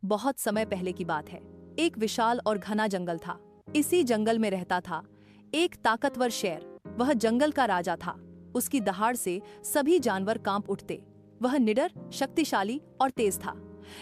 बहुत समय पहले की बात है। एक विशाल और घना जंगल था। इसी जंगल में रहता था एक ताकतवर शेर। वह जंगल का राजा था। उसकी दहाड़ से सभी जानवर कांप उठते। वह निडर, शक्तिशाली और तेज था,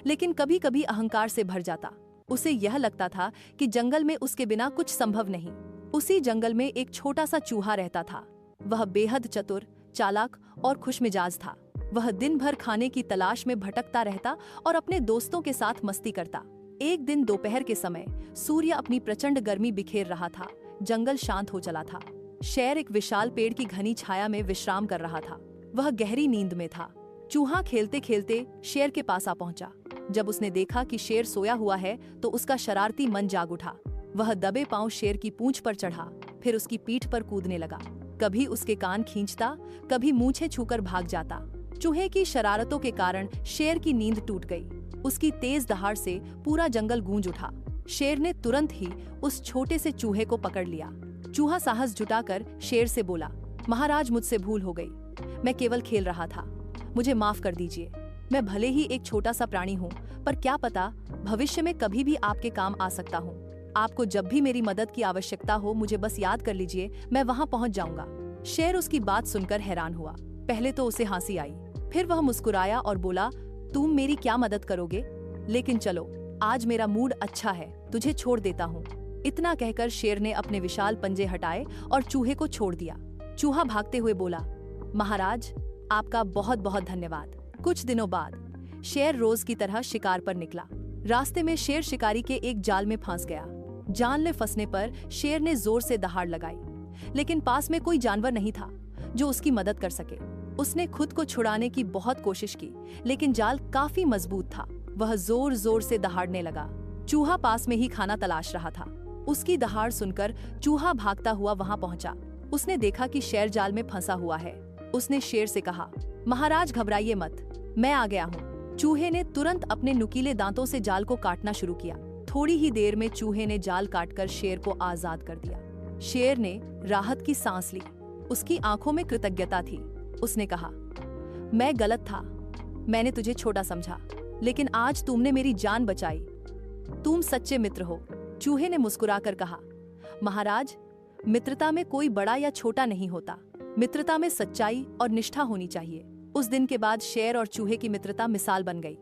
लेकिन कभी कभी अहंकार से भर जाता। उसे यह लगता था कि जंगल में उसके बिना कुछ संभव नहीं। उसी जंगल में एक छोटा सा चूहा रहता था। वह बेहद चतुर, चालाक और खुशमिजाज था। वह दिन भर खाने की तलाश में भटकता रहता और अपने दोस्तों के साथ मस्ती करता। एक दिन दोपहर के समय सूर्य अपनी प्रचंड गर्मी बिखेर रहा था। जंगल शांत हो चला था। शेर एक विशाल पेड़ की घनी छाया में विश्राम कर रहा था। वह गहरी नींद में था। चूहा खेलते खेलते शेर के पास आ पहुंचा। जब उसने देखा कि शेर सोया हुआ है तो उसका शरारती मन जाग उठा। वह दबे पांव शेर की पूंछ पर चढ़ा, फिर उसकी पीठ पर कूदने लगा। कभी उसके कान खींचता, कभी मूंछें छूकर भाग जाता। चूहे की शरारतों के कारण शेर की नींद टूट गई। उसकी तेज दहाड़ से पूरा जंगल गूंज उठा। शेर ने तुरंत ही उस छोटे से चूहे को पकड़ लिया। चूहा साहस जुटाकर शेर से बोला, महाराज, मुझसे भूल हो गई। मैं केवल खेल रहा था। मुझे माफ कर दीजिए। मैं भले ही एक छोटा सा प्राणी हूँ, पर क्या पता भविष्य में कभी भी आपके काम आ सकता हूँ। आपको जब भी मेरी मदद की आवश्यकता हो मुझे बस याद कर लीजिए, मैं वहाँ पहुँच जाऊंगा। शेर उसकी बात सुनकर हैरान हुआ। पहले तो उसे हंसी आई, फिर वह मुस्कुराया और बोला, तुम मेरी क्या मदद करोगे? लेकिन चलो, आज मेरा मूड अच्छा है, तुझे छोड़ देता हूँ। इतना कहकर शेर ने अपने विशाल पंजे हटाए और चूहे को छोड़ दिया। चूहा भागते हुए बोला, महाराज, आपका बहुत बहुत धन्यवाद। कुछ दिनों बाद शेर रोज की तरह शिकार पर निकला। रास्ते में शेर शिकारी के एक जाल में फंस गया। जाल में फंसने पर शेर ने जोर से दहाड़ लगाई, लेकिन पास में कोई जानवर नहीं था जो उसकी मदद कर सके। उसने खुद को छुड़ाने की बहुत कोशिश की, लेकिन जाल काफी मजबूत था। वह जोर जोर से दहाड़ने लगा। चूहा पास में ही खाना तलाश रहा था। उसकी दहाड़ सुनकर चूहा भागता हुआ वहां पहुंचा। उसने देखा कि शेर जाल में फंसा हुआ है। उसने शेर से कहा, महाराज घबराइए मत, मैं आ गया हूँ। चूहे ने तुरंत अपने नुकीले दांतों से जाल को काटना शुरू किया। थोड़ी ही देर में चूहे ने जाल काटकर शेर को आजाद कर दिया। शेर ने राहत की सांस ली। उसकी आंखों में कृतज्ञता थी। उसने कहा, मैं गलत था, मैंने तुझे छोटा समझा, लेकिन आज तुमने मेरी जान बचाई। तुम सच्चे मित्र हो। चूहे ने मुस्कुराकर कहा, महाराज, मित्रता में कोई बड़ा या छोटा नहीं होता। मित्रता में सच्चाई और निष्ठा होनी चाहिए। उस दिन के बाद शेर और चूहे की मित्रता मिसाल बन गई।